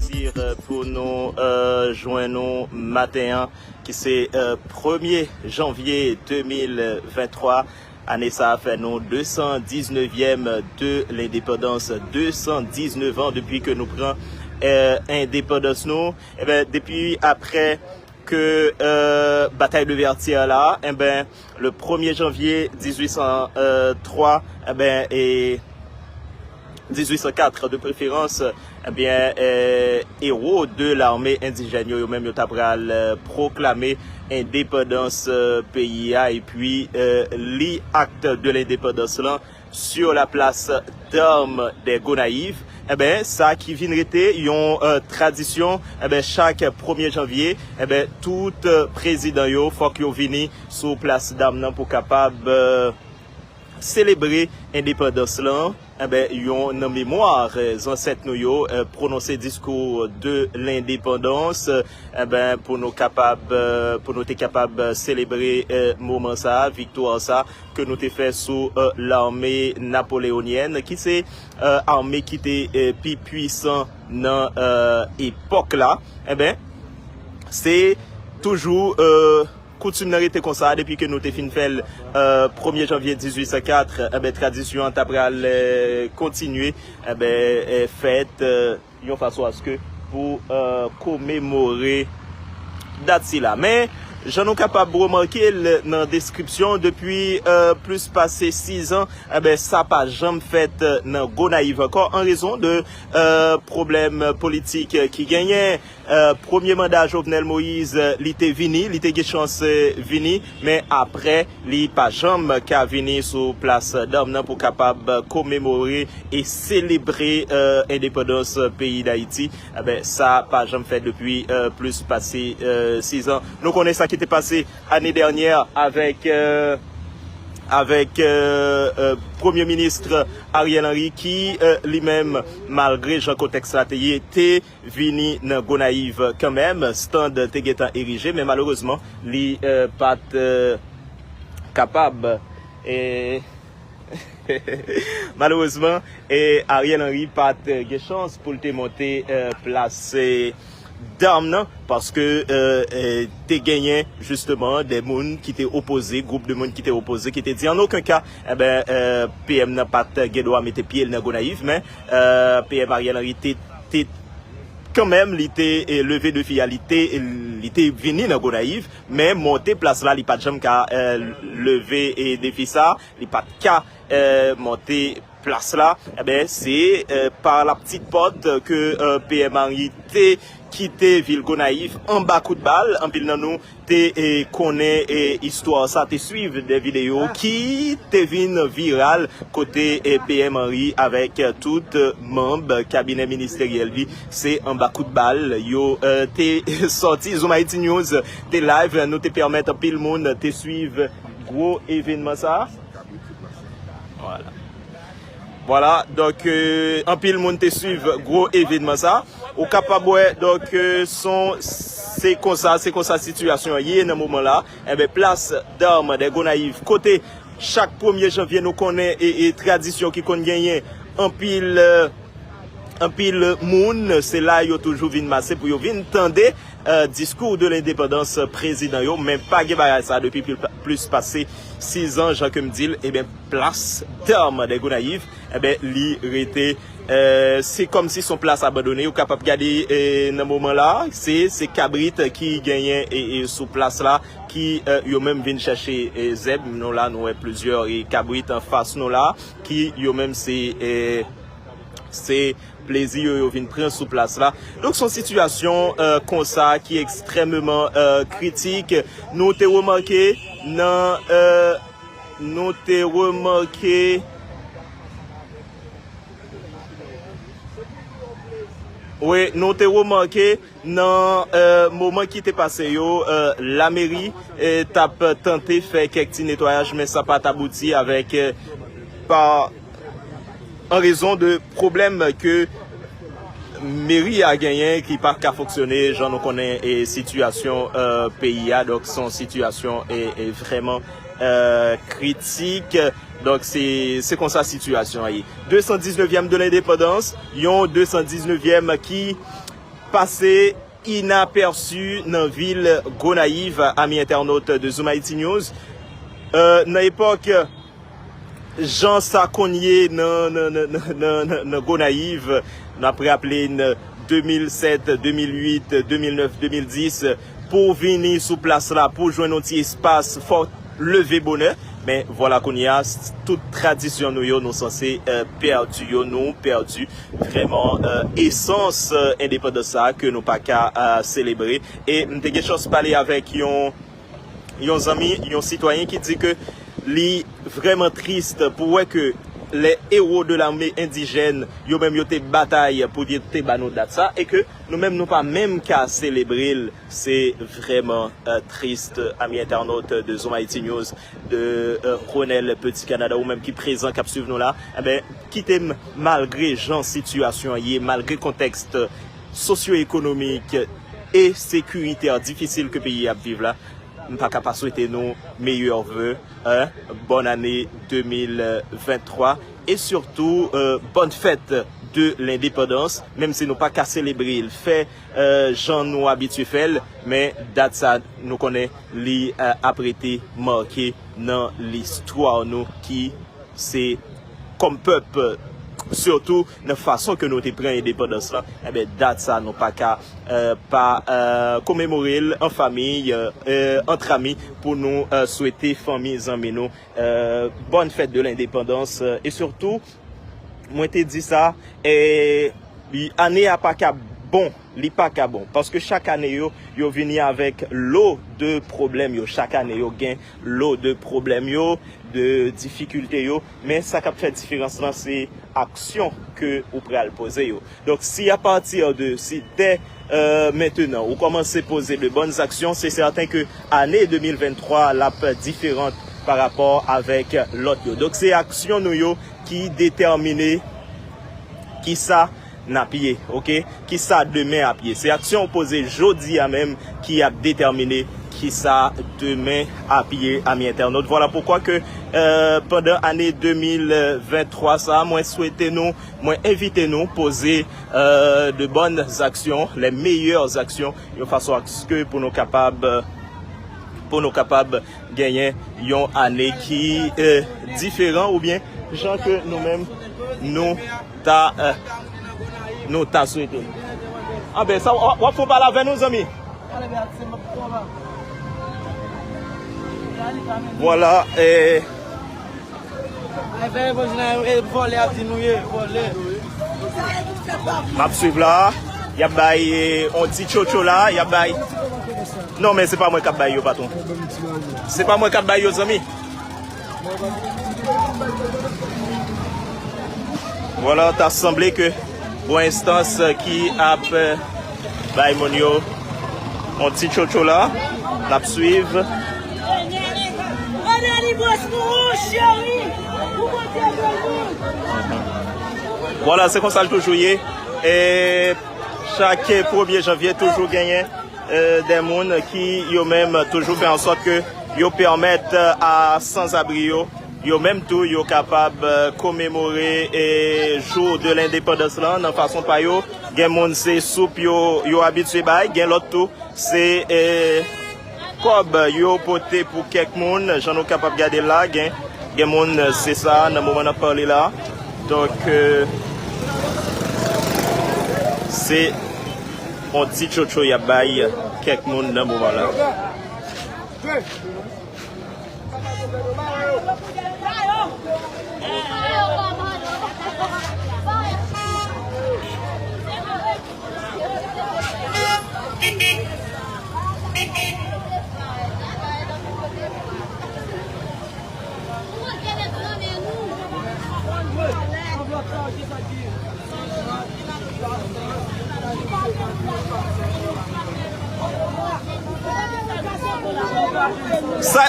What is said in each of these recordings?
plaisir pour nous joindre matin qui c'est 1er janvier 2023. Année ça fait nous 219e de l'indépendance, 219 ans depuis que nous prenons indépendance nous. Et ben depuis après que bataille de Vertières là, et ben le 1er janvier 1803 et ben et 1804 de préférence, eh bien, héros de l'armée indigène, yo même yo tabral proclamé indépendance pays et puis l'acte de l'indépendance là sur la place d'armes des Gonaïves. Eh ben ça qui vient rester une tradition, eh ben chaque 1er janvier, eh ben tout président yo faut qu'il vienne sur place d'armes pour capable célébrer l'indépendance là. Eh ben, yon en mémoire, ancêtres nous yo prononcer discours de l'indépendance, eh ben, pour nous être capable célébrer moment ça, victoire ça, que nous t'ai fait sous l'armée napoléonienne, qui c'est armée qui était plus puissant dans époque là. Eh ben, c'est toujours coutume n'arrêter comme ça depuis que nous t'ai fin fait 1er janvier 1804, eh ben tradition t'apral continuer, eh ben fête yon façon à ce que pour commémorer date si là. Mais j'en ai capable de remarquer dans la description depuis plus passé 6 ans, eh ben ça pas jamais fait dans Gonaïve encore en raison de problèmes politiques qui gagnaient. Premier mandat Jovenel Moïse, il était vini, il était chance vini, mais après il pas jamais qu'à venir sur place d'armes pour capable commémorer et célébrer indépendance pays d'Haïti. Eh ben ça pas jamais fait depuis plus passé 6 ans. Nous connaissons ça qui était passé l'année dernière avec Premier ministre Ariel Henry qui lui-même, malgré Jean contexte là, était venu dans Gonaïve quand même, stand était érigé, mais malheureusement, il pas capable et malheureusement Ariel Henry pas de chance pour te monter placer d'armes parce que t'es gagné justement des monde qui étaient opposés, groupe de monde qui étaient opposés, qui étaient dit en aucun cas eh ben PM n'a pas droit mettre pied dans Gonaïve, mais PM Ariel Henry était quand même il était levé de fialité, il était venu dans Gonaïve, mais monter place là il pas jamais qu'à lever et défi ça, il pas qu'à monter place là, eh ben c'est par la petite porte que PM Henry était quitté ville Gonaïve en bas coup de balle en pile dans nous te connaît histoire ça te suivre des vidéos qui te viennent viral côté PM Henry avec tout membre cabinet ministériel lui c'est en bas coup de balle yo te sorti Zoom Haïti News te live nous te permettre pile monde te suivre gros événement ça voilà donc en pile monde te suivre gros événement ça au capable donc c'est comme ça situation hier dans moment là et ben place d'armes des Gonaïve côté chaque 1er janvier nous connaît et tradition qui qu'on gagner en pile moun c'est là yo toujours vinn masser pour yo vinn tendre discours de l'indépendance président yo même pas gagné ça depuis plus passé 6 ans Jean comme dit et bien place d'armes des Gonaïve et ben li rete c'est comme si son place abandonnée ou capable garder dans moment là c'est cabrit qui gagnait et sous place là qui yo même viennent chercher zeb nous là nous plusieurs et cabrit en face nous là qui yo même c'est plaisir yo vinn prendre sous place là donc son situation comme ça qui est extrêmement critique nous t'ai remarqué dans oui, nous t'ai remarqué dans moment qui t'est passé yo la mairie t'a tenté faire quelques petits nettoyages mais ça pas abouti avec par en raison de problèmes que mairie a gagné qui pas qu'à fonctionner, j'en connais et situation pays a donc son situation est vraiment critique. Donc c'est comme ça situation. 219e de l'indépendance, yon 219e qui passé inaperçu dans la ville Gonaïve, amis internautes de Zoom Haïti News. Dans l'époque, Jean Saconnier dans Gonaïve, nous avons appelé 2007, 2008, 2009, 2010 pour venir sous place là, pour joindre un petit espace fort lever bonheur. Mais voilà qu'on y a toute tradition nous censé perdu vraiment essence indépendance ça que nous pas qu'à célébrer. Et m'te quelque chose parler avec yon ami, yon citoyen qui dit que li vraiment triste pour que les héros de l'armée indigène yo même yo te bataille pour dire te banou date ça et que nous même nous pas même qu'à célébrer. C'est vraiment triste, amis internautes de Zoom Haïti News, de Ronel Petit Canada ou même qui présent qui suivre nous là, eh ben quitter malgré gens situation y malgré contexte socio-économique et sécuritaire difficile que le pays a vivre là. Nous pas capable souhaiter nos meilleurs vœux, bonne année 2023 et surtout bonne fête de l'indépendance, même si nous pas qu'à célébrer le fait Jean nous habitué fait, mais date ça nous connaît li apprêté marqué dans l'histoire nous qui c'est comme peuple. Surtout la façon que nous te prenons l'indépendance là, eh ben date ça nous pas qu'à commémorer en famille, entre amis pour nous souhaiter famille amis nous bonne fête de l'indépendance et surtout moi te dit ça et année a pas qu'à bon, li pas qu'à bon parce que chaque année yo venu avec lot de problèmes yo, chaque année yo gain lot de problèmes yo, de difficultés yo, mais ça qui fait différence là c'est action que vous pouvez poser yo. Donc si à partir de si dès maintenant vous commencez à poser de bonnes actions, c'est certain que année 2023 la peut différente par rapport avec l'autre. Donc c'est action nous yo qui détermine qui ça n'a pied, ok? Qui ça demain à pied. C'est action posée jeudi à même qui a déterminé qui ça demain à pied, amis internautes. Voilà pourquoi que pendant l'année 2023 ça, moi souhaitez nous, moi invitez nous poser de bonnes actions, les meilleures actions de façon à ce que pour nous capables gagner une année qui est différent ou bien genre que nous-mêmes nous t'a souhaité. Ah ben ça on faut parler avec nos amis. Voilà et m'a suivre là, il y a bail on petit chocho là, il y a bail. Non mais c'est pas moi qui bail yo patron. C'est pas moi qui bail yo amis. Voilà, t'as semblé que pour instance qui a bail mon yo on petit chocho là, la suivre. Voilà, c'est comme ça le toujours y est. Et chaque 1er janvier toujours gagner des monde qui yo même toujours fait en sorte que yo permettent à sans-abri yo même tout yo capable commémorer et jour de l'indépendance là de façon pas yo gen monde c'est soupe yo habitué bail gen l'autre tout c'est cob yo poté pour quelques monde j'en ai capable garder là gen monde c'est ça dans moment on parler là donc c'est on dit chocho ya bail quelques monde dans moment là.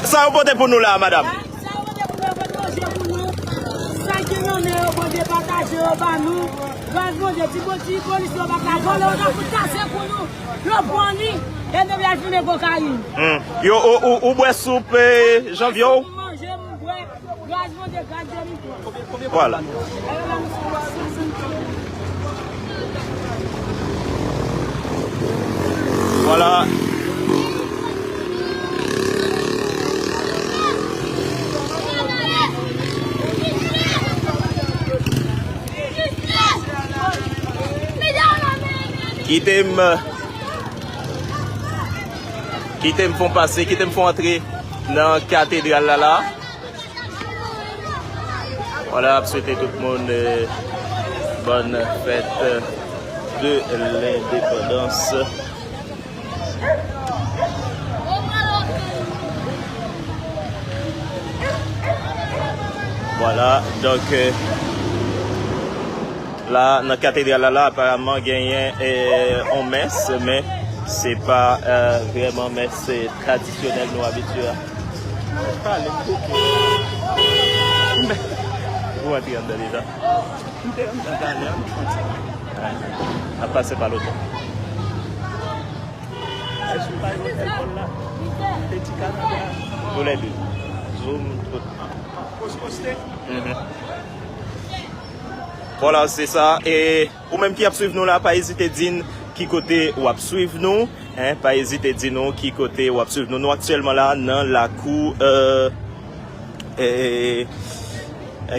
Ça vous pour nous là, madame. Yo ou bois soupe janvier. Voilà. Voilà. Qui t'aiment font passer, qui t'aiment font entrer dans la cathédrale là. Voilà, souhaiter tout le monde bonne fête de l'indépendance. Voilà, donc là, dans la cathédrale là, apparemment, il y a une messe, mais c'est pas vraiment messe traditionnelle, nous habitués. Vous êtes en déjà. À passer par l'autre. Vous les deux. Zoom. Voilà, c'est ça. Et ou même qui a suivi nous là, pas hésiter à dire qui côté ou à suivre nous. Hein, pas hésiter à dire nous qui côté ou à suivre nous. Nous actuellement là dans la cour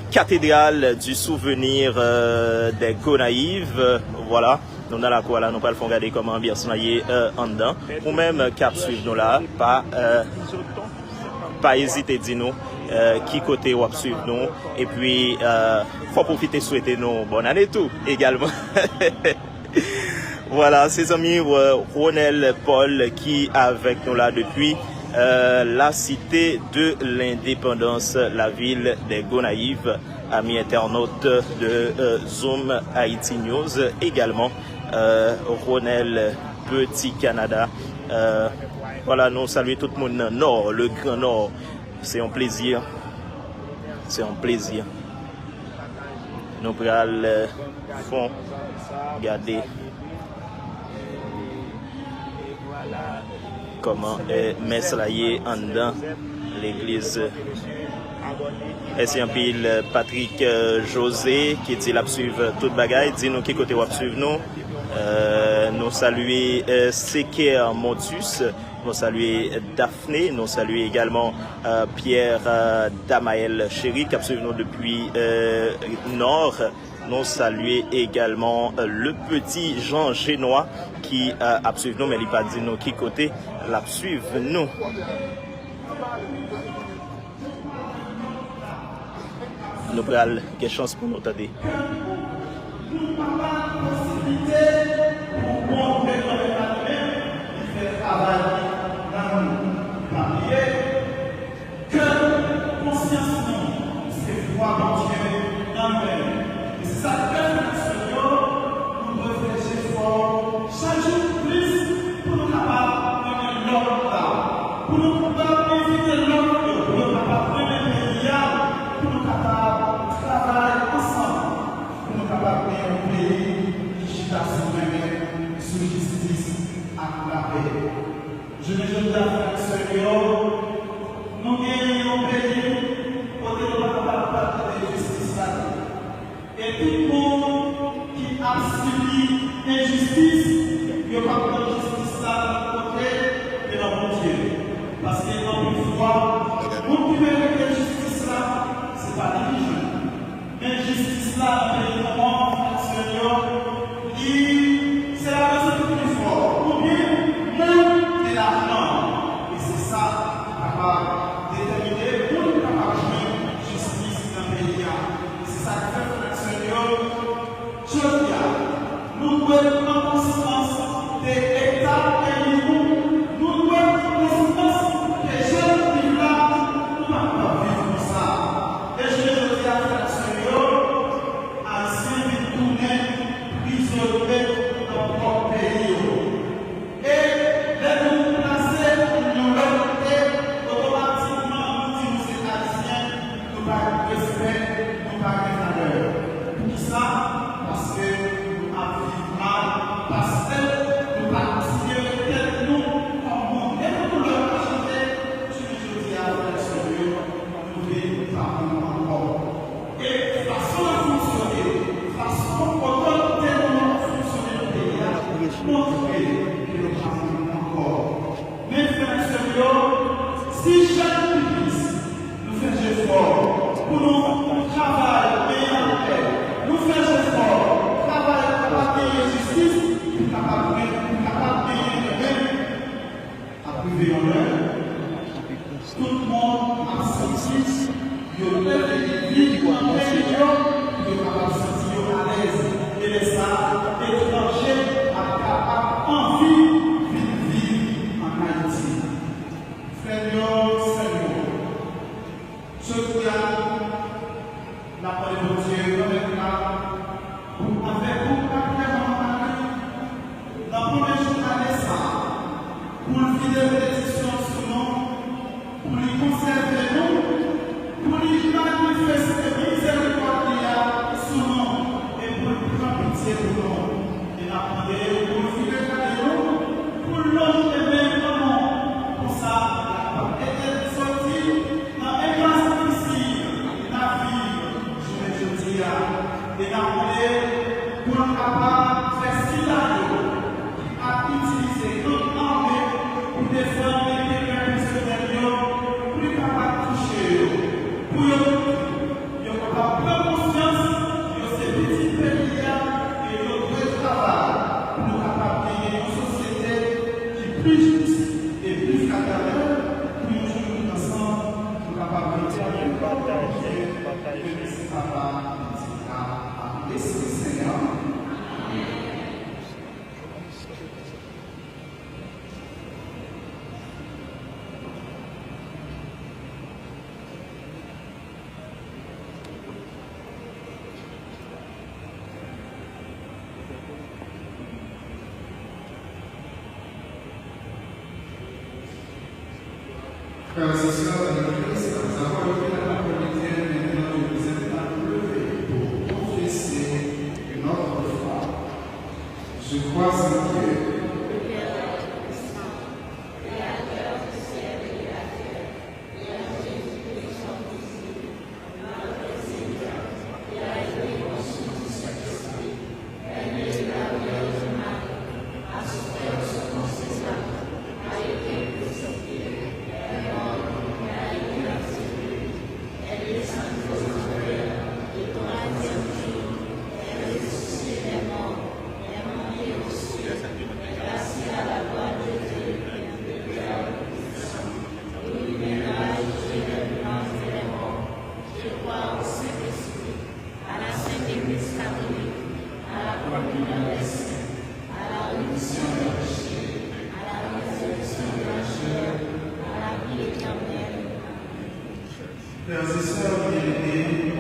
cathédrale du souvenir des Gonaïves. Voilà. Nous dans la cour là, nous pas le faire regarder comment bien soigner en dedans. Ou même qui a suivi nous là, pas hésiter à dire nous. Qui côté ou suivre nous et puis faut profiter souhaiter nous bonne année tout également. Voilà, ses amis Ronel Paul qui avec nous là depuis la cité de l'indépendance, la ville des Gonaïves, amis internautes de Zoom Haïti News également, Ronel Petit Canada. Voilà, nous saluons tout le monde dans le nord, le grand nord. C'est un plaisir. C'est un plaisir. Nous allons regarder comment est Messlaye en dedans l'église. Et c'est un pile Patrick José qui dit la suivre toute bagaille. Dit nous qui côté va suivre nous. Nous saluer Seker Montus. Nous saluons Daphné, nous saluons également Pierre Damael Chéri qui a suivi nous depuis Nord. Nous saluons également le petit Jean Génois qui a suivi nous, mais il n'a pas dit nous qui côté l'a suivi nous. Nous avons quelle chance pour nous attendre. Je ne veux pas faire nous gagnons un pays pour que nous ne pas de justice. Et tout le monde qui a subi injustice, il n'y a pas de justice là côté de notre Dieu. Parce que dans une foi, nous qui veut que justice là, ce n'est pas religion. Injustice là, dans le monde, Seigneur, c'est la raison plus forte. Ou bien, nous, de l'argent. Et c'est ça qui est capable de déterminer où nous sommes capables de jouer justice dans le pays. C'est ça qui fait que Seigneur, je dis, nous devons prendre conscience de l'État et nous devons prendre conscience que les jeunes vivent là, nous ne pouvons pas vivre comme ça. Et je dis à Seigneur, ancien de tourner, prisonnier dans notre pays. Et les nous placer nous remonter automatiquement, nous disons ces Haïtiens, nous pas de respect, nous pas de valeur. Pour ça, parce que nous avons mal, parce que nous pas considérer nous comme monde. Et nous leur chanter, je dis à la Seigneur, nous devons pas encore. Et façon de fonctionner, façon de fonctionner le pays, montrer que le si chaque église nous fait des efforts pour nous travailler et en paix, nous faisons des efforts, travailler capable de justice, capable de payer à priver en l'heure, tout le monde a senti, il y a des vies qui ont été capable de sentir à l'aise et les salles étrangers à envie de vivre en Haïti. Seigneur, ce qui a la parole de Dieu, avec vous, dans le premier jour de décembre, pour le vider bénédiction sur nous, pour lui conserver nous, pour lui manifester miséricorde sur nous et pour lui prendre pitié pour nous. Et apprendre pour le vider de nous, pour l'homme aimer comment, pour ça. Et d'appeler pour être capable de faire ce qu'il a utilisé notre armée pour défendre les personnels, pour être capable de toucher, pour être capable de prendre conscience de ces petits pays et de notre travail pour être capable de gagner une société qui est plus juste et plus fraternelle pour nous jouer ensemble, pour être capable de partager et c'est capable. Esse Senhor. Frères et sœurs de l'Église, nous avons levé la main chrétienne maintenant de vous êtes appelés pour confesser notre foi. Je crois en Dieu. Frères et sœurs bien-aimés,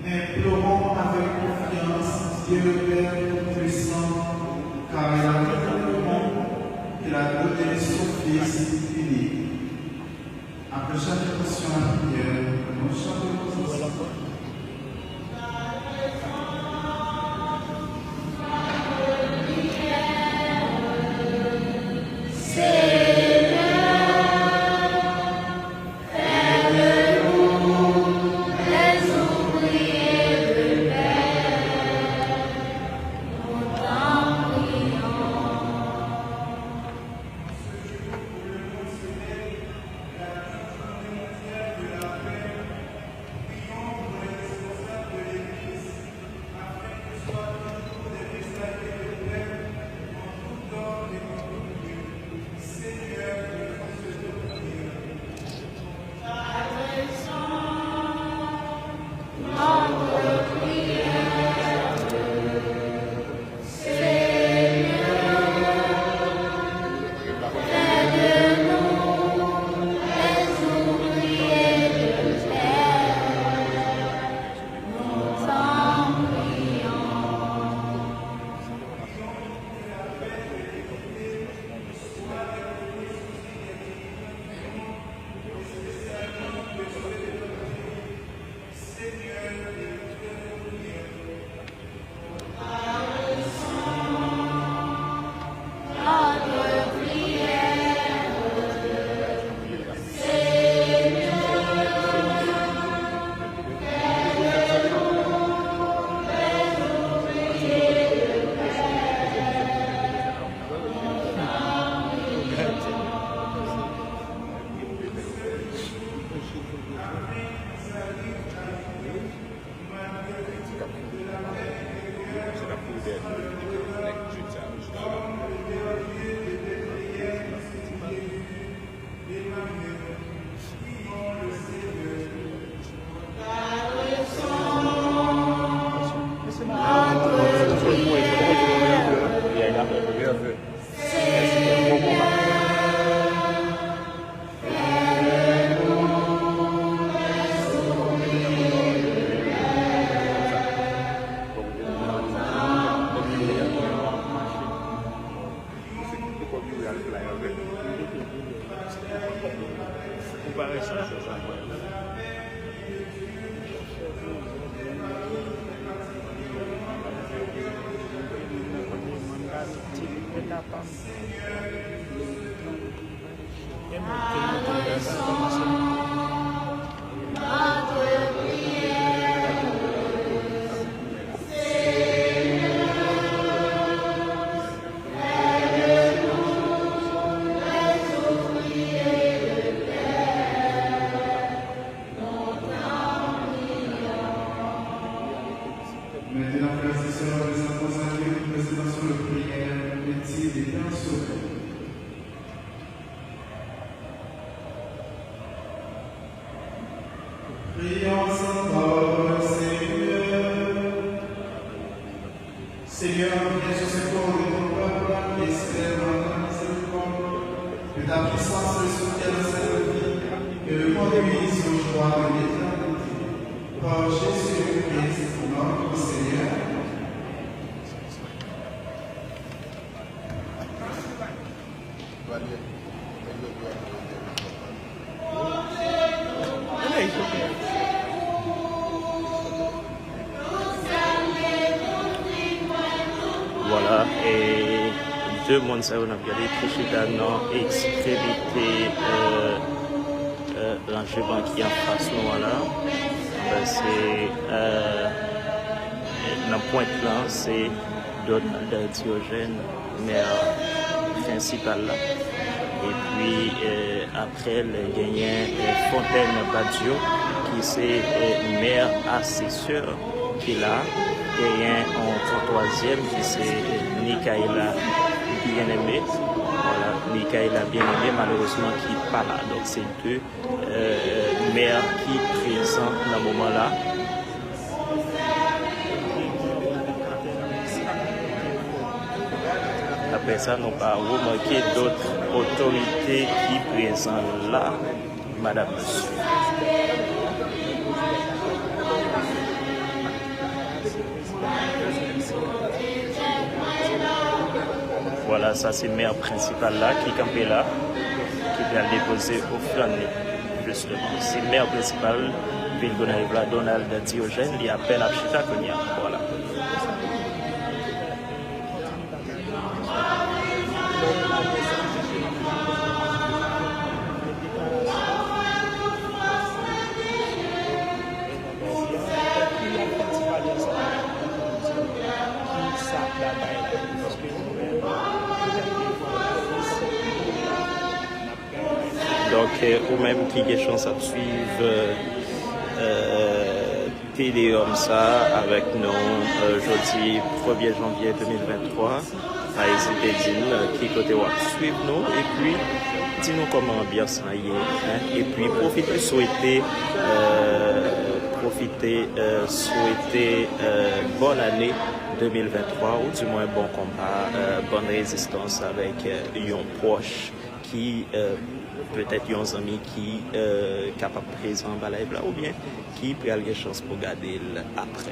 implorons avec confiance Dieu le Père Tout-Puissant, car il a fait le monde qu'il a donné son Fils unique. Après chaque question à la prière, nous chantons ensemble. Comparer ça, c'est ça. Maintenant, frères et sœurs, les enfants sacrés, nous précédons sur le prière, métier des temps sauvés. Prions ensemble, Seigneur. Seigneur, viens sur ce corps de ton peuple qui espère dans ta miséricorde, que ta puissance le soutienne dans cette vie, que le conduise au joie de l'éternité. Par Jésus-Christ, notre Seigneur. Voilà, et deux mondes ça on a regardé Trichidano extrémité rangement qui en face nous voilà. C'est dans point là, c'est Donald Diogène, maire principal là. Et puis après le gagnant Fontaine Badio qui c'est maire assesseur qui là. Gagnant en 33e qui c'est Nikaïla Bien-Aimé. Voilà, Nikaïla Bien-Aimé malheureusement qui n'est pas là. Donc c'est deux maires qui présents dans ce moment-là. Après ça, nous pas remarqué d'autres autorités qui présentent là, Madame Monsieur. Voilà, ça c'est le maire principal là, qui est campé là, qui vient déposer offrande, justement. C'est le maire principal, Ville-Gonaïvla, Donald Diogène, il appelle à Chita Konya. Voilà. Donc, ou même qui a chance à suivre Téléum ça avec nous jeudi 1er janvier 2023 à Ezidedine qui côté wa suivre nous et puis dis-nous comment ambiance ça y est et puis profiter souhaiter bonne année 2023 ou du moins bon combat, bonne résistance avec un proche qui peut-être un ami qui est capable de présent ou bien qui peut avoir des chances pour garder après.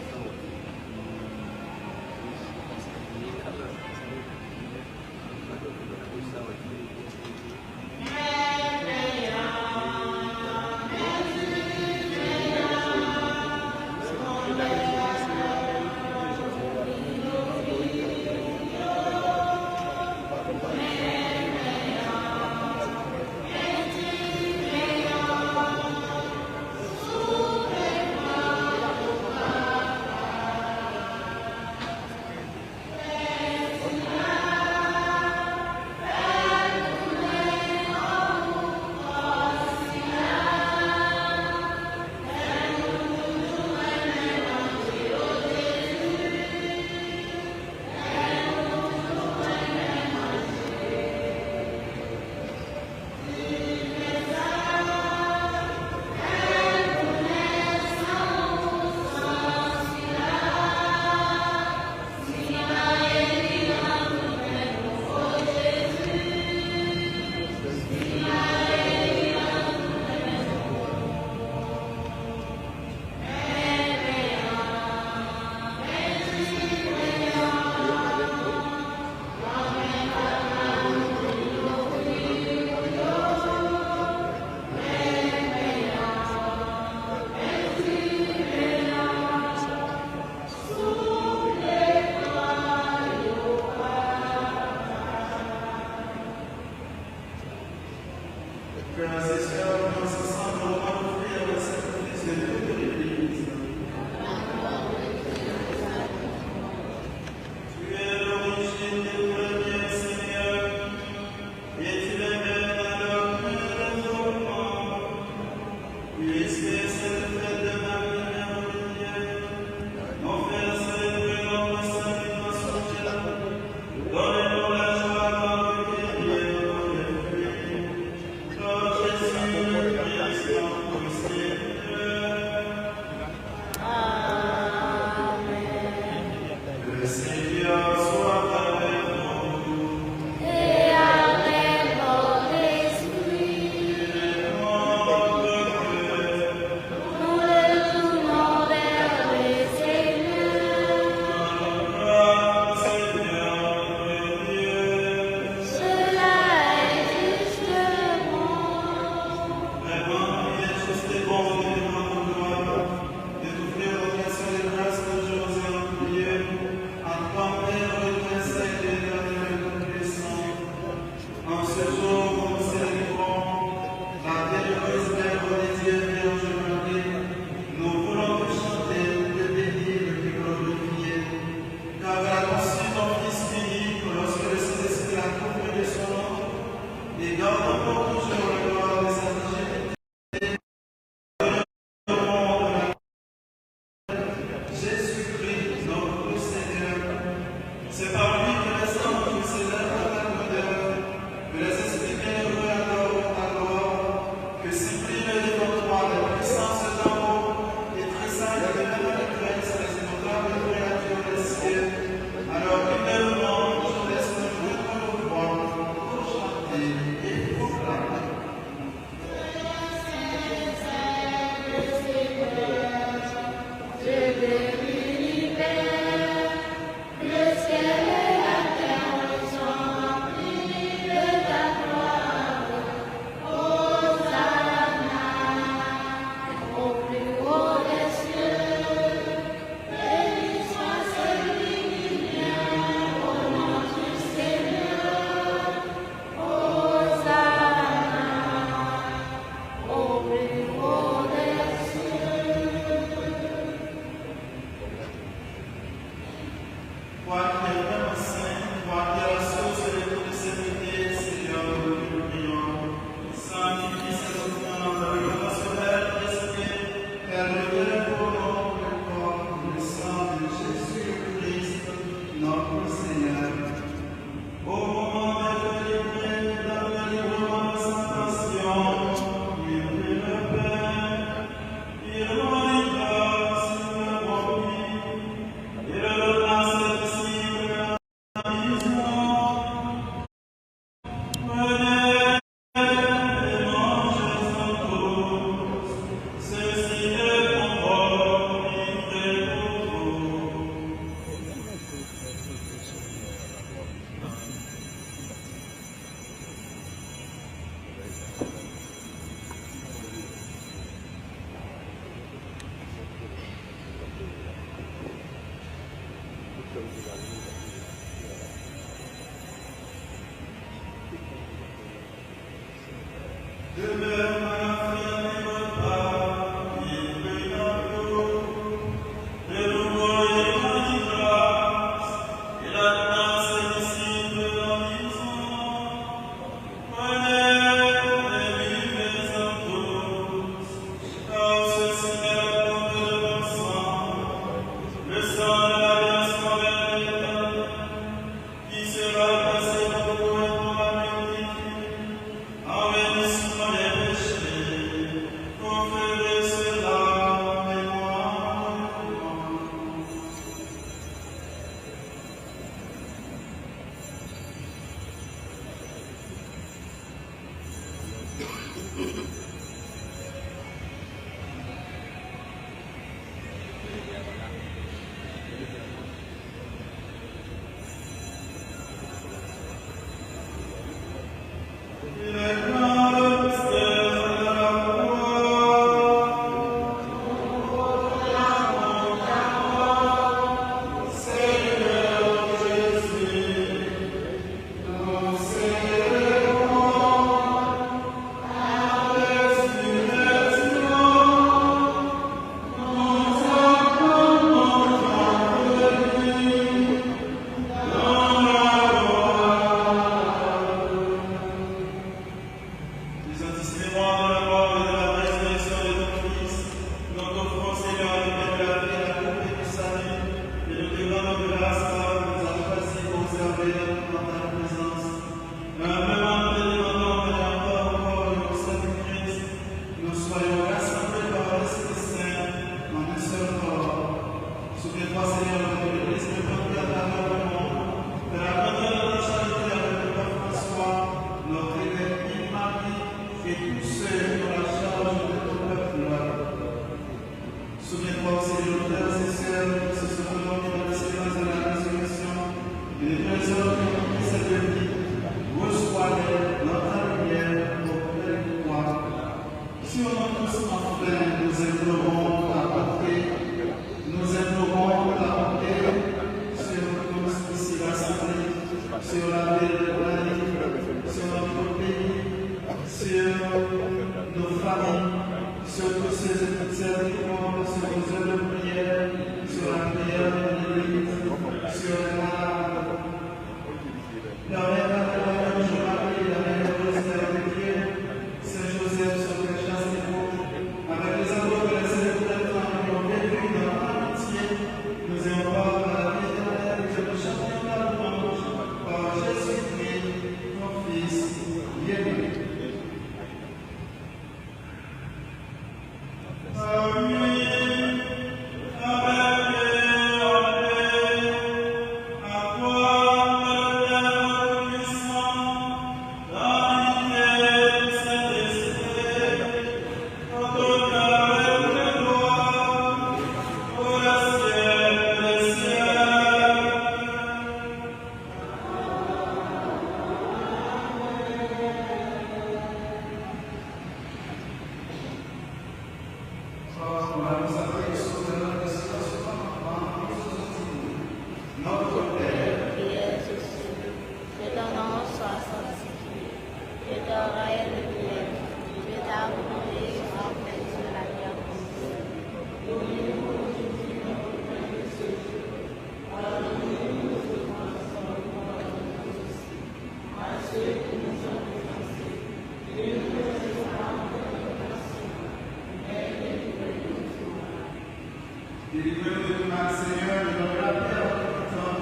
Délivrez-nous de tout mal, Seigneur, et donne la paix à tout temps.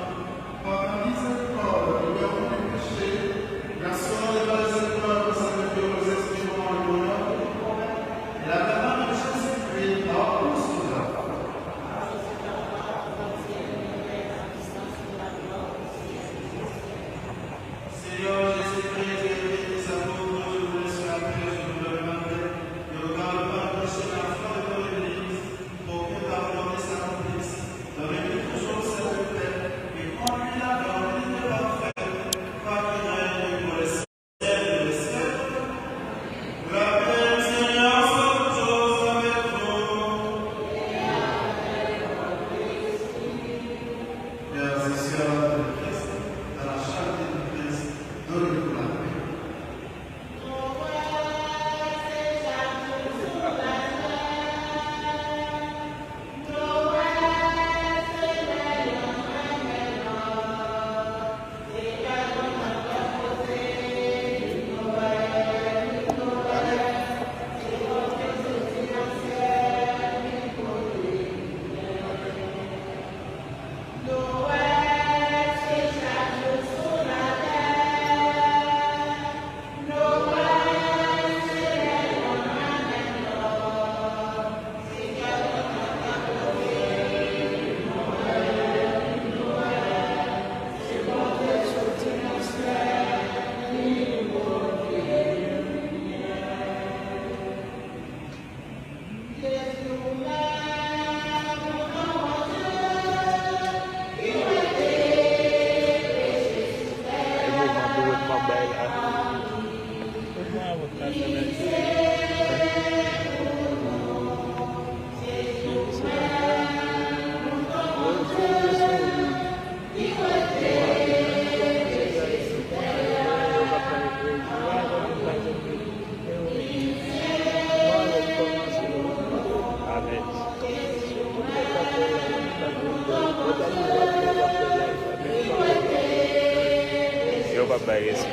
Par ta miséricorde, libère-nous du péché. Versons les bonnes épreuves pour sacrifier aux esprits dans le bonheur et la grâce de Jésus-Christ, notre Sauveur. Seigneur Jésus-Christ, guéris les apôtres, je vous laisse la paix, je vous le demande, et regarde pas de la foi de ton Église, pour que ta volonté s'accomplisse. Donnez-nous toujours cette paix, et conduis-la dans l'unité parfaite, par qui règne pour les siècles des siècles. La paix du Seigneur soit toujours avec vous. Frères et sœurs de Christ, à la charité du Christ, donnez-nous la paix. Eu papai esse.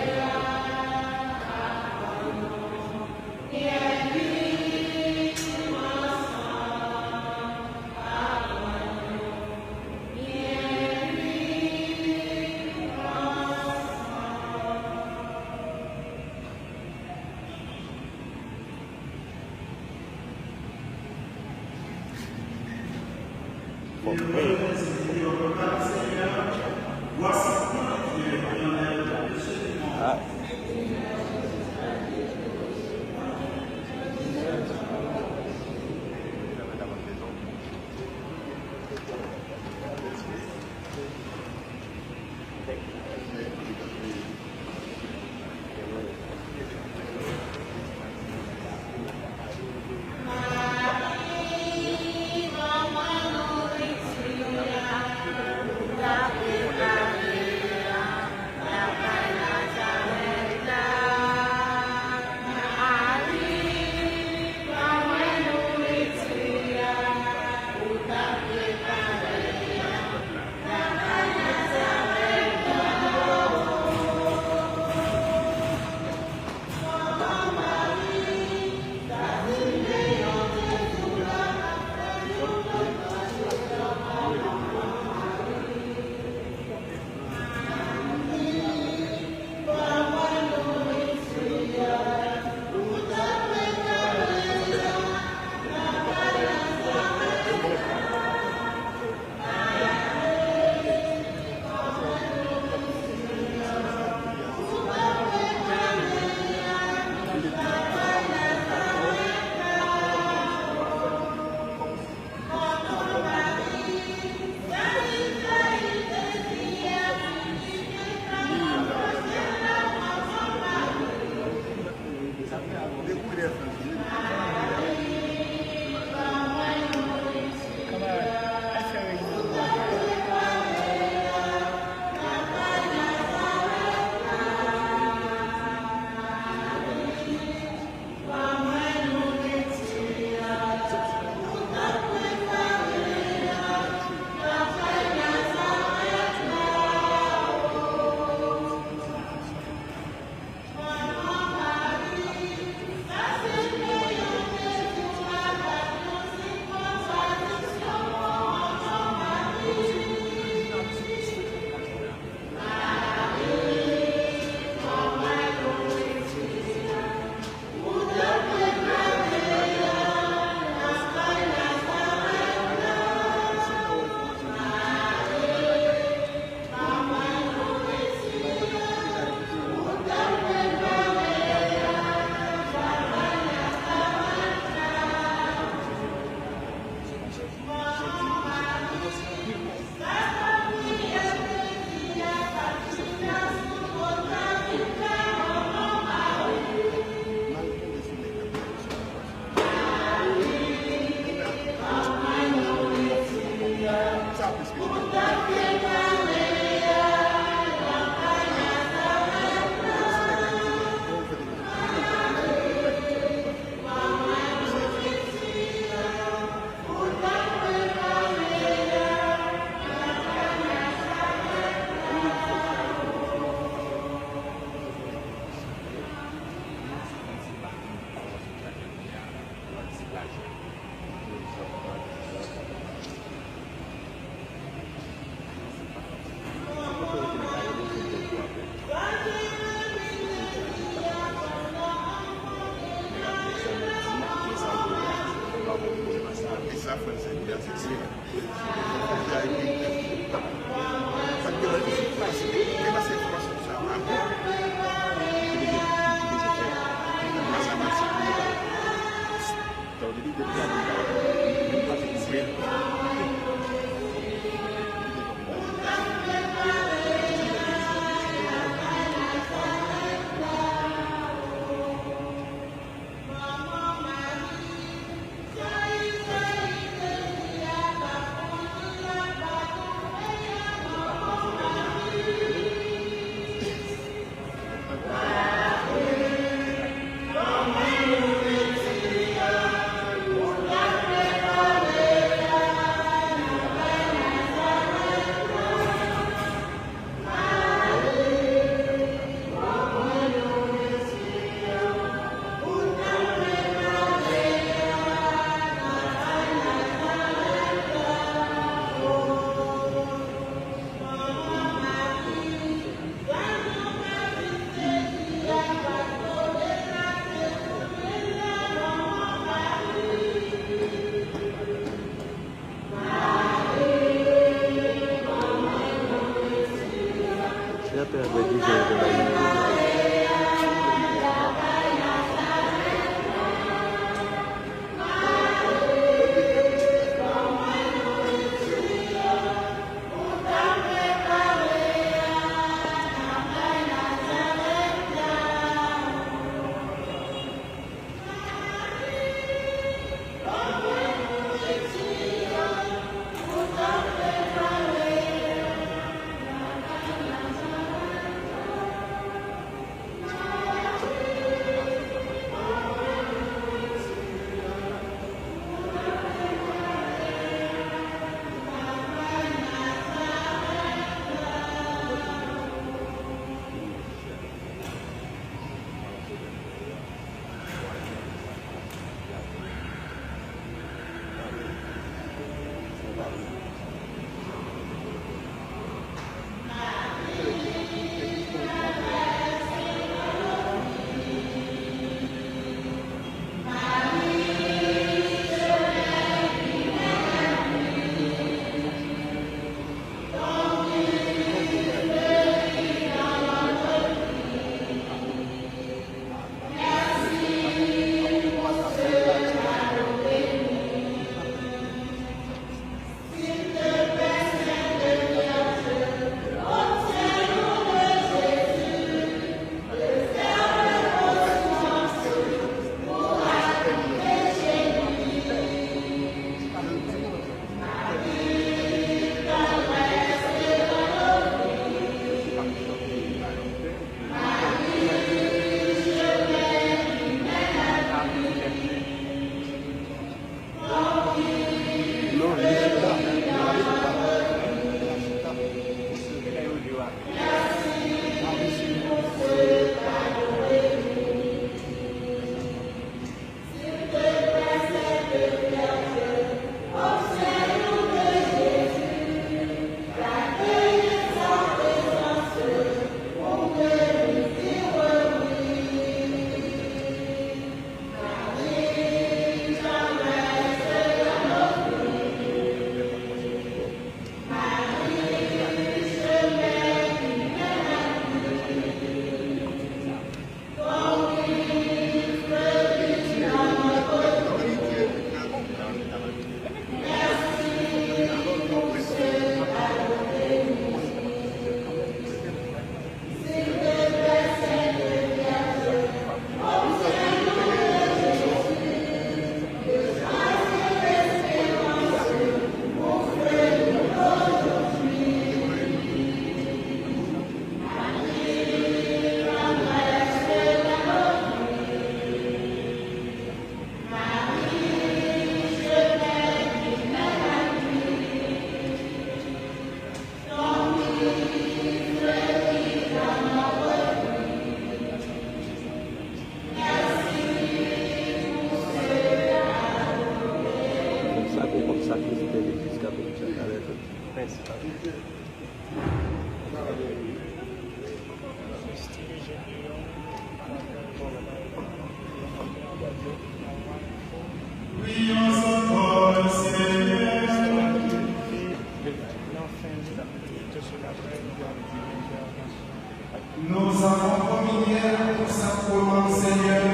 Nous avons communié tout simplement, Seigneur,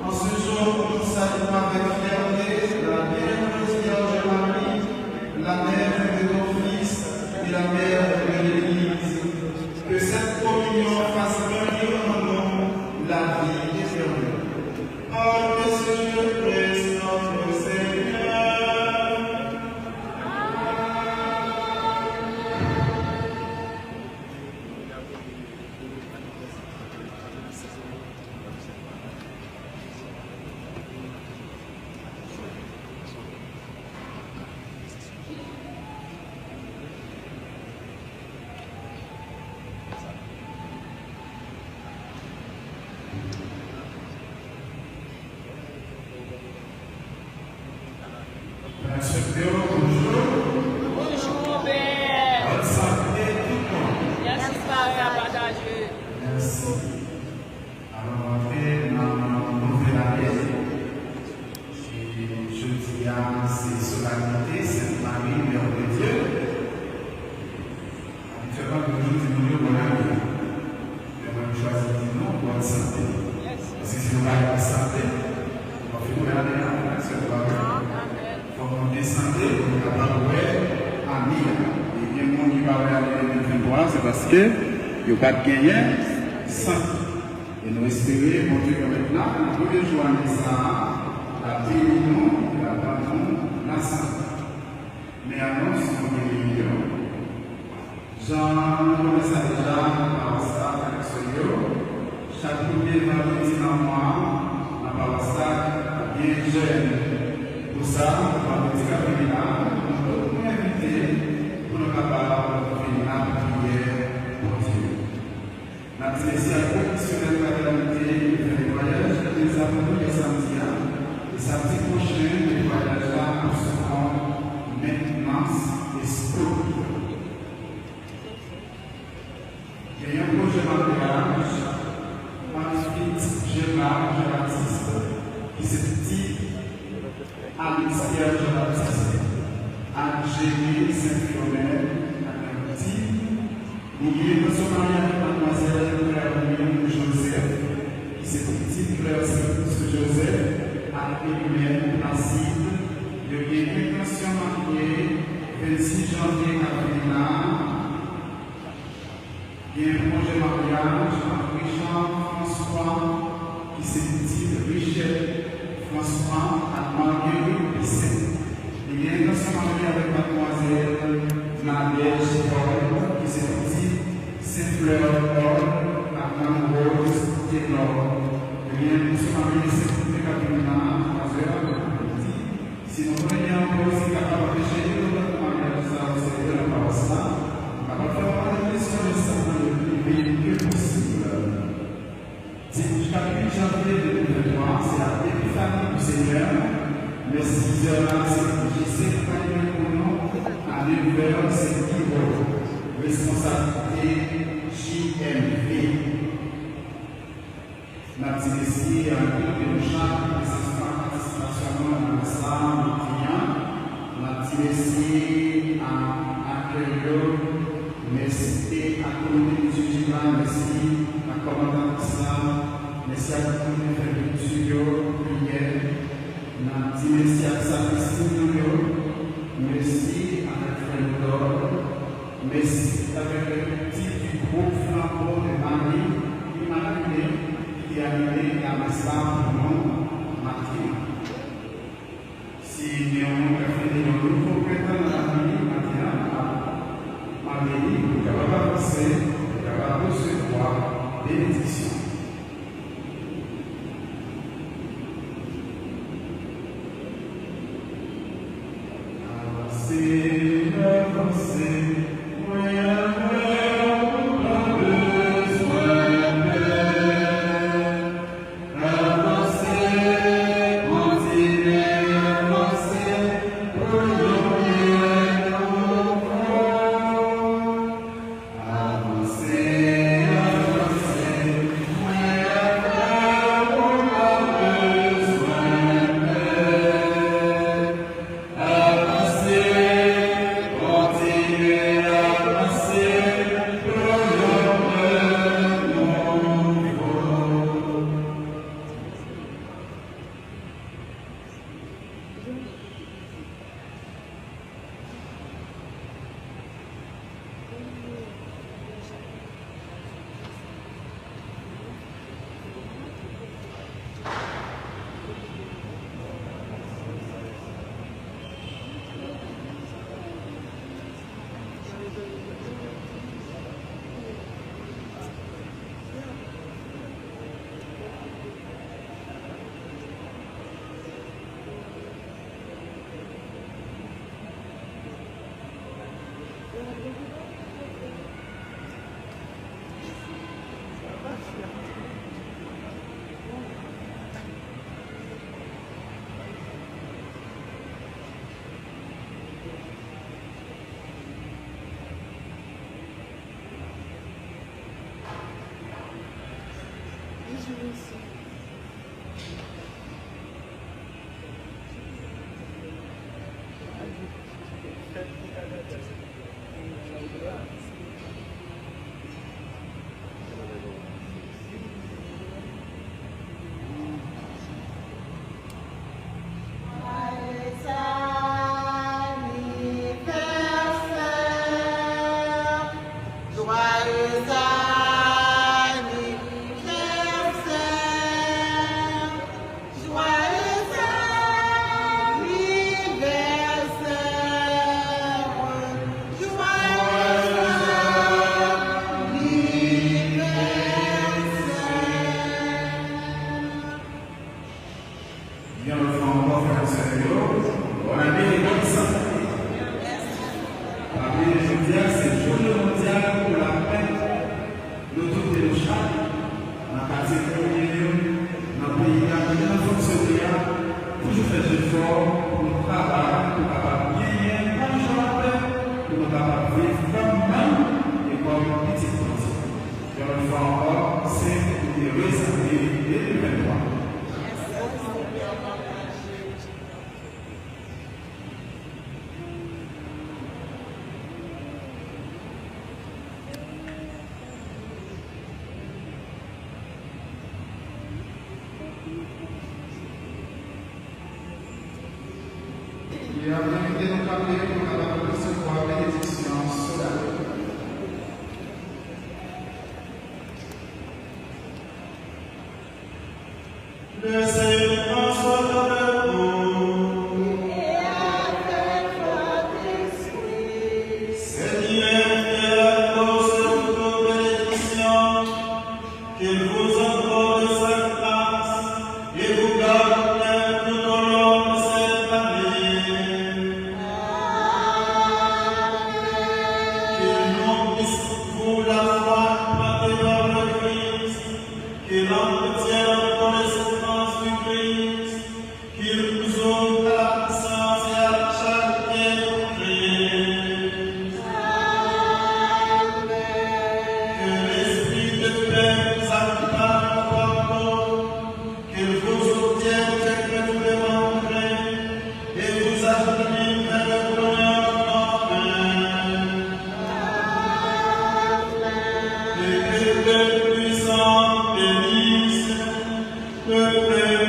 en ce jour où nous saluons avec fierté la bienheureuse Vierge Marie, la mère de ton Fils et la mère de l'Église. Que cette communion fasse venir en nous la vie éternelle. Par Jésus Christ notre Seigneur. Bonjour, Père. Bonne santé tout le monde. Merci, Père, partager. Merci. Alors, on fait une nouvelle année. Je dis à ces solennalités, Sainte Marie, Mère de Dieu. Habituellement, nous disons bonne année. Mais on choisit de dire non, bonne santé. Parce que si nous avons bonne santé, on fait une nouvelle année après, c'est pas vrai. Il faut qu'on descende, on est capable de voir à mille. Et bien, mon qui va aller en 2023, c'est parce que il n'y a pas de gagné sans. Et nous espérons, mon Dieu, que maintenant, nous pouvons joindre ça, la bénédiction, la pardon, la santé. Mais annonce mon guérison. Jean, nous connaissons déjà par ça, avec ce lieu. Chaque premier vendredi dans le mois, la parole ça, bien jeune. Pour ça, on va vous dire que nous nous inviter pour nous capables de finir la prière pour Dieu. La ici à la commission de la fraternité et de voyage, nous avons les samedis. Et samedi prochain, les voyages là seront maintenance et sport. Il y a un projet mariage, magnifique, Gérard Jean-Baptiste, qui se dit à l'extérieur de la Baptiste, à Jérémy Saint-Philomène, à Petit, il y a son mariage avec mademoiselle Claire Joseph, qui s'est petite Claire Joseph, à Émile Placide, il y a une intention mariée 26 janvier à Vénard, il y a un projet mariage avec Richard François, qui s'est petite Richard François à Marguerite Pessin. Il y a une intention mariée avec mademoiselle Nadège Paul, qui s'est petite Saint-Fleur Paul à Rose Ténor. Il y a une intention mariée avec Saint-Fleur Capital à 3h. Si nous prenons en cause, c'est capable de gérer notre mariage, ça, c'est de la paroisse là. On va faire une question de ça dans le plus possible. Chapitre janvier 2023, c'est la épiphanie du Seigneur. Les 6 heures là, c'est Jésus pour nous. À 9 heures, c'est Kiro. Responsabilité JMV. La petite ici, à côté de chaque participation dans la salle du client. La petite ici, à accueillir. Merci à la communauté musulmane, merci à la commandante islam, merci à la communauté de studio, prière, merci à sa Christine, merci à la frère d'or, merci avec le petit groupe flambeau de Marie, qui m'a amené, qui a amené à l'islam pour nous, Marie. Si nous avons fait des nouveaux prétendants à la vie, Marie, vous pouvez avancer, vous pouvez recevoir bénédiction. Avancez, avancez, voyons. Continuez, avancez, voyons. Et avant de nous parler, nous allons recevoir la bénédiction solennelle. Le Seigneur soit avec vous. Et avec votre esprit. Seigneur, et à cause de vos bénédictions, qu'il vous accorde sa grâce et vous garde tout au long de cette année. Qu'il nourrisse vous la foi plantée par le Christ, qu'il entretienne votre espérance du Christ, qu'il vous ouvre à la puissance et à la charité du Christ. Que l'esprit de paix vous accompagne partout, qu'il vous soutienne avec tous les rencontres et vous achemine vers le bonheur enfin. Et que le puissant bénisse le Père,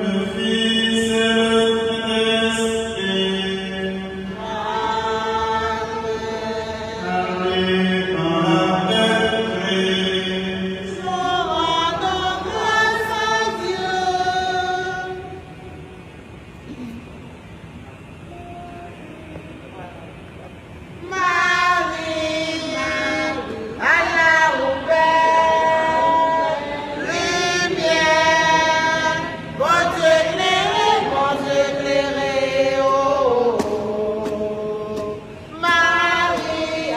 le Fils et le Saint-Esprit. Allez dans la paix de Christ. Rendons grâce à Dieu. Marie, Allah au Père, lumière, bon Dieu éclairé, oh. Marie,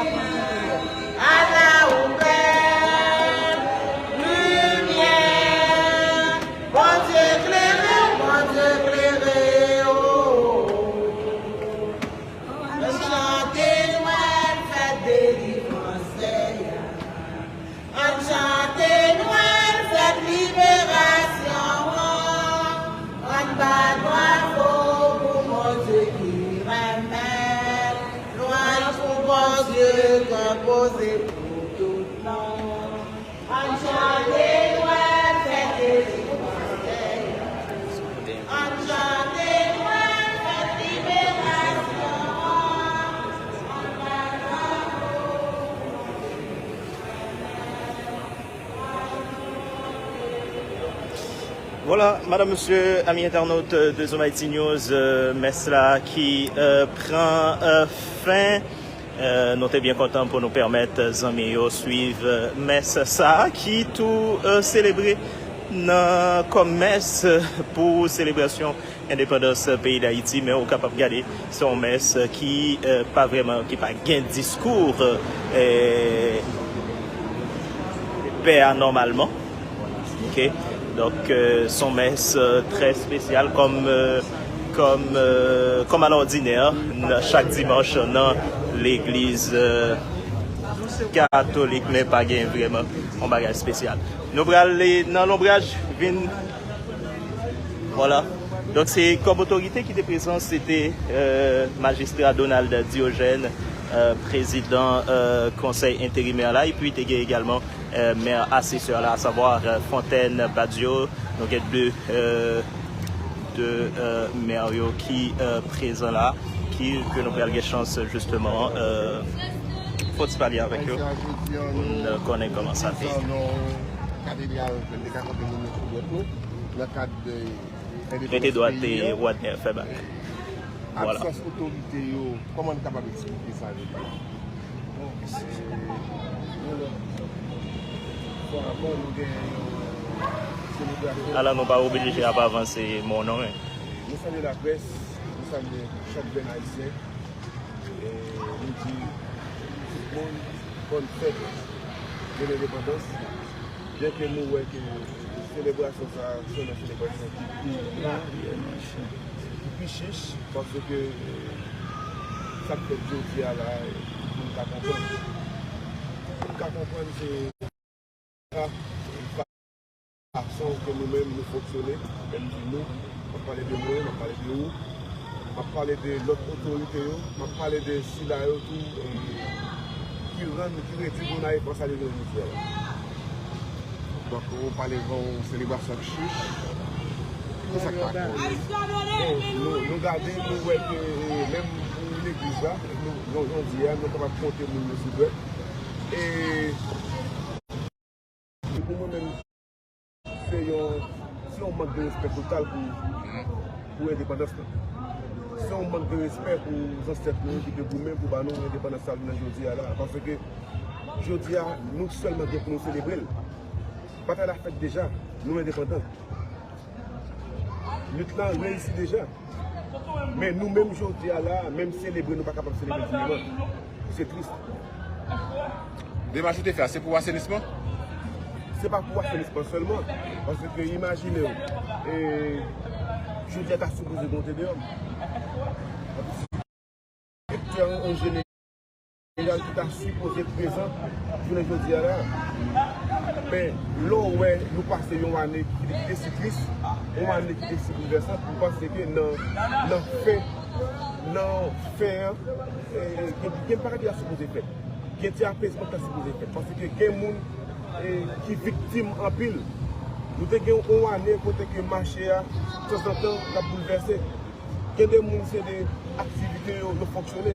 Allah au Père, lumière, bon Dieu éclairé, oh. Enchantez Noël, fête délivrance, Seigneur. Enchantez Noël, fête libération. On bat bravo pour mon Dieu qui ramène. Loin pour mon Dieu composé pour tout le monde. Enchantez Noël, fête délivrance, Seigneur. Enchantez Noël, fête libération. Voilà, madame, monsieur, amis internautes de Zoom IT News, messe là qui prend fin. Nous sommes bien contents pour nous permettre de suivre messe ça qui tout célébrer comme messe pour célébration indépendance pays d'Haïti, mais on est capable de regarder son messe qui pas vraiment, qui pas gain discours paix normalement. Ok. Donc, son messe très spéciale comme à l'ordinaire, chaque dimanche dans l'église catholique, mais pas gain vraiment un bagage spécial. Nous allons aller dans l'ombrage, voilà. Donc c'est comme autorité qui était présente, c'était magistrat Donald Diogène, président conseil intérimaire là, et puis il y a également maire assesseur là, à savoir Fontaine Badio. Donc il y a deux maires qui présents là, que nous avons la chance justement faut se parler avec eux. On connaît comment ça fait. Traité doit être Wadner fait bac. Voilà. Comment on est capable d'expliquer ça? Alors, nous ne sommes pas obligés à avancer mon nom. Nous sommes la presse, nous sommes chaque ben haïtien. Et nous disons tout le monde, bonne fête de l'indépendance. Bien que nous voyons que la célébration, c'est une célébration qui est chiche, parce que ça fait aujourd'hui à la. Nous ne pouvons pas comprendre. C'est la façon que nous-mêmes nous fonctionnons, même nous, on va parler de nous, on va parler de nous, on va parler de l'autre autorité, on va parler de Sila et tout, qui rendent, qui réduisent qu'on a pour saluer nos mutuelles. Donc on parle de célébration de chiche. C'est ça qui va nous gardons, nous voyons que même pour l'église là, nous dit, nous sommes capables de compter nos souverains. Et pour moi-même, si on manque de respect total pour l'indépendance, si on manque de respect pour les ancêtres qui étaient pour nous, pour nous, l'indépendance aujourd'hui, parce que aujourd'hui, nous seulement pour nous célébrer. Pas à la fête déjà, nous indépendants. Lutte là, réussi déjà. Mais nous-mêmes aujourd'hui, même célébrer, nous ne sommes pas capables de célébrer. C'est triste. Démarche de faire, c'est pour assainissement? C'est pas pour assainissement seulement. Parce que imaginez, je dis à ta supposé monter de l'homme. Tu as un général qui t'a supposé présent, je ne dis là. Mais là où nous passons une année qui est cycliste, une année qui est bouleversante, nous pensons que non fait, il y a pas de supposé faire. Il y a un apaisement qui est supposé faire. Parce que il y a des gens qui sont victimes en pile. Nous avons une année côté que le marché a, de temps en temps, a bouleversé. Il y a des gens qui ont des activités qui fonctionnent.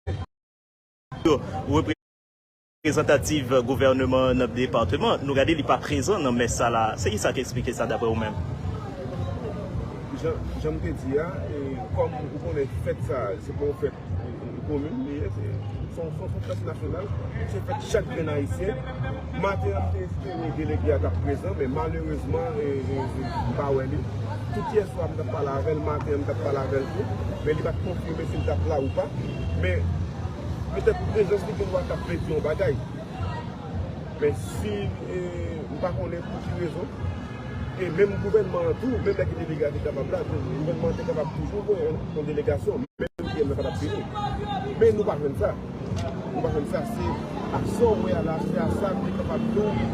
Représentative gouvernement dans le département, nous regardons, il n'est pas présent dans mais ça là. C'est qui ça qui explique ça d'après vous-même? J'aime te dire, comme vous connaissez fait ça, c'est pas une fête commune, mais son fête nationale, c'est fait chaque bien haïtien. Matin, on délégué à ta présent, mais malheureusement, pas ouais. Tout hier soir, je ne pas la veille, matin, je ne pas la veille, mais il va confirmer s'il tape là ou pas. Mais peut-être que les gens qui doivent taper une bataille. Mais si nous ne connaissons pas pour quelle raison, et même le gouvernement, tout, même la délégation est capable, le gouvernement est capable toujours une délégation, même si elle n'est pas capable de finir. Mais nous ne parlons pas de ça. Nous parlons de ça, c'est à ça où c'est à ça qu'on est capable de faire.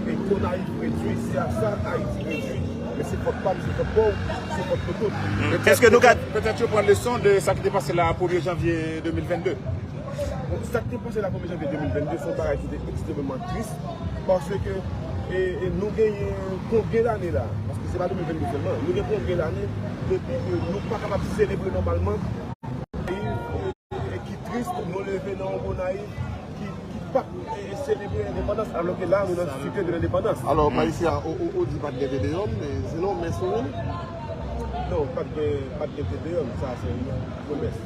Et qu'on a réduit, c'est à ça Haïti réduit. Mais c'est votre femme, c'est votre pauvre, c'est votre tout. Est-ce que nous peut-être prendre leçon de ça qui est passé là le 1er janvier 2022? Ça qui est passé la 1er janvier 2022, son barrage était extrêmement triste parce que nous gagnons combien d'années là? Parce que ce n'est pas 2022 seulement. Nous gagnons combien d'années depuis que nous ne sommes pas capables de célébrer normalement. Et qui est triste, nous lever dans un bon naïf, qui ne pas célébrer l'indépendance alors que là, nous avons discuté de l'indépendance. Alors, pas ici, on dit pas de TDM, mais sinon, mais sur non, pas de TDM, ça c'est une promesse.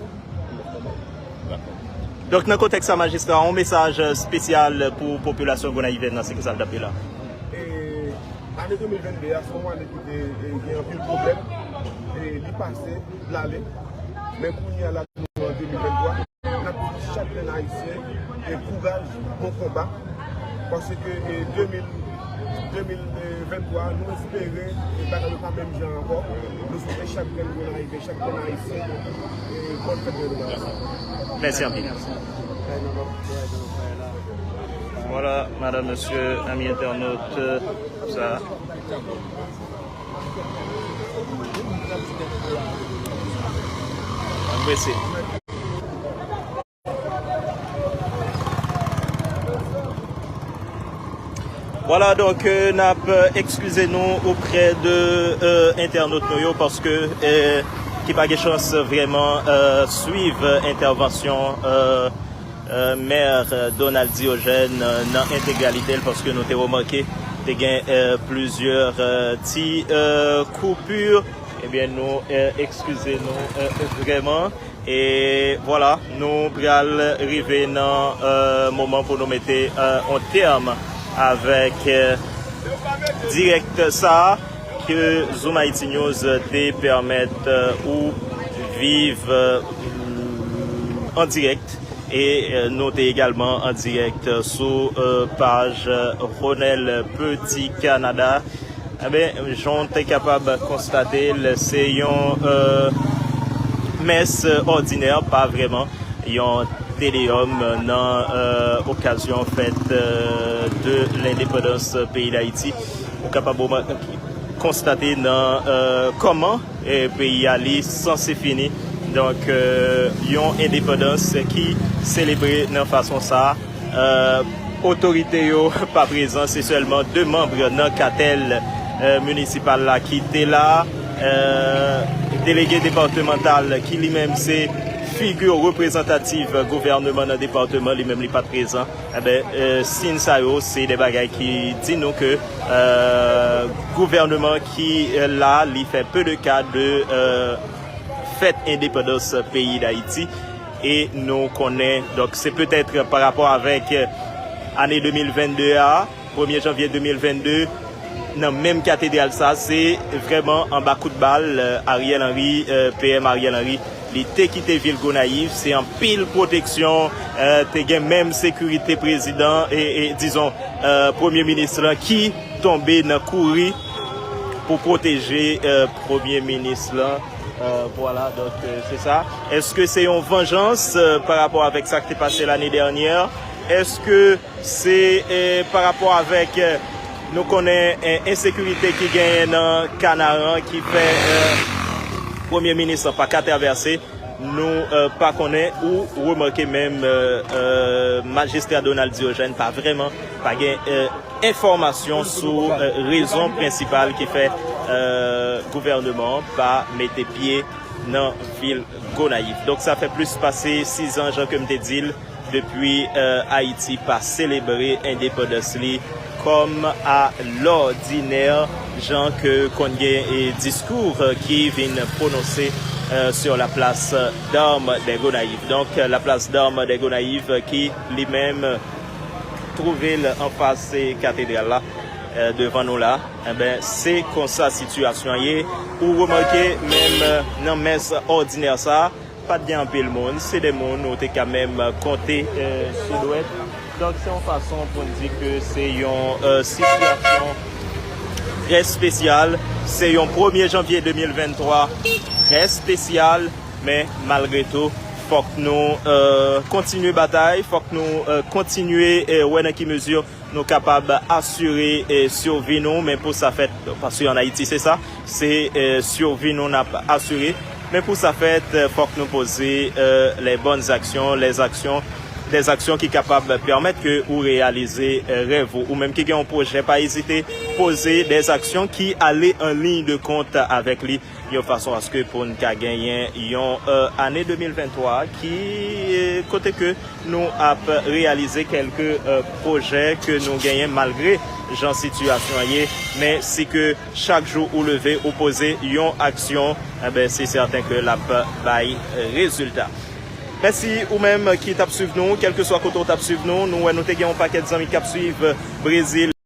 Donc, dans le contexte magistrat, un message spécial pour la population gonaïvienne, c'est que ça le là. L'année 2022, à ce moment, il y a eu un problème. Et il est passé, l'aller. Mais pour nous, en 2023, on a pris chaque haïtien et courage, bon combat. Parce que 2023, nous espérons, et pas le même genre encore, nous souhaitons chaque haïtien et bonne fête de l'année. Merci, Amin. Voilà, madame, monsieur, amis internautes, ça. Merci. Voilà, donc, excusez-nous auprès de internautes parce que qui pas de chance vraiment suivre intervention maire Donald Diogène dans l'intégralité parce que nous avons remarqué qu'il y a plusieurs petits coupures. Eh bien, nous excusez-nous vraiment. Et voilà, nous allons arriver dans un moment pour nous mettre en terme avec direct ça que Zoom Haïti News te permettent ou vivre en direct et nous également en direct sur page Ronel Petit Canada. Eh bien, j'en suis capable de constater c'est une messe ordinaire, pas vraiment. Un téléum dans occasion faite de l'indépendance pays d'Haïti. On est capable de constater dans comment le pays est censé finir. Donc, une indépendance qui célèbre de façon ça. Autorité pas présent, c'est seulement 2 membres dans le cartel municipal là qui étaient là. Délégué départemental qui lui-même c'est figure représentative gouvernement dans le département, lui-même n'est pas présent. Eh bien, signe ça, c'est des bagages qui disent nous que gouvernement qui là, il fait peu de cas de fête indépendance pays d'Haïti et nous connaissons, donc c'est peut-être par rapport avec année 2022 à 1er janvier 2022, dans la même cathédrale, ça c'est vraiment en bas coup de balle. Ariel Henry, PM Ariel Henry, il était quitté ville Gonaïve, c'est en pile protection, t'es même sécurité président et disons premier ministre là, qui tombé dans courir pour protéger premier ministre là. Voilà, donc c'est ça. Est-ce que c'est une vengeance par rapport avec ça qui s'est passé l'année dernière? Est-ce que c'est par rapport avec nous connaissons insécurité qui gagne dans Canaran qui fait Premier ministre pas qu'à traverser, nous pas connaît ou remarquer même magistrat Donald Diogène pas vraiment pas gain information sur raison principale qui fait gouvernement pas mettre pied dans ville Gonaïve. Donc ça fait plus passer 6 ans, Jean comme te dit, depuis Haïti pas célébrer indépendance comme à l'ordinaire, gens que qu'on et discours qui viennent prononcer sur la place d'armes des Gonaïves. Donc la place d'armes des Gonaïves qui lui-même trouvé en face de cathédrale là devant nous là. Eh ben c'est comme ça situation est. Ou remarquer même dans messe ordinaire ça, pas de bien le monde, c'est des monde où t'es quand même compté silhouette. Donc c'est une façon pour dire que c'est une situation très spéciale. C'est un 1er janvier 2023 très spécial, mais malgré tout, il faut que nous continuions la bataille, il faut que nous continuions dans quelle mesure nous sommes capables d'assurer survie nous, mais pour ça fait, parce qu'en Haïti c'est ça, c'est survie nous n'a pas assuré, mais pour ça fait, il faut que nous poser les bonnes actions, des actions qui sont capables de permettre que vous réalisez rêve ou même qui ont un projet, pas hésiter poser des actions qui allaient en ligne de compte avec lui de façon à ce que pour nous gagner une année 2023 qui côté que nous avons réalisé quelques projets que nous gagnons malgré genre situation mais c'est que chaque jour ou lever ou poser une action c'est certain que la bail résultat. Merci ou même qui t'a suivi nous, quel que soit côté t'a suivi nous avons un paquet d'amis qui suivent Brésil.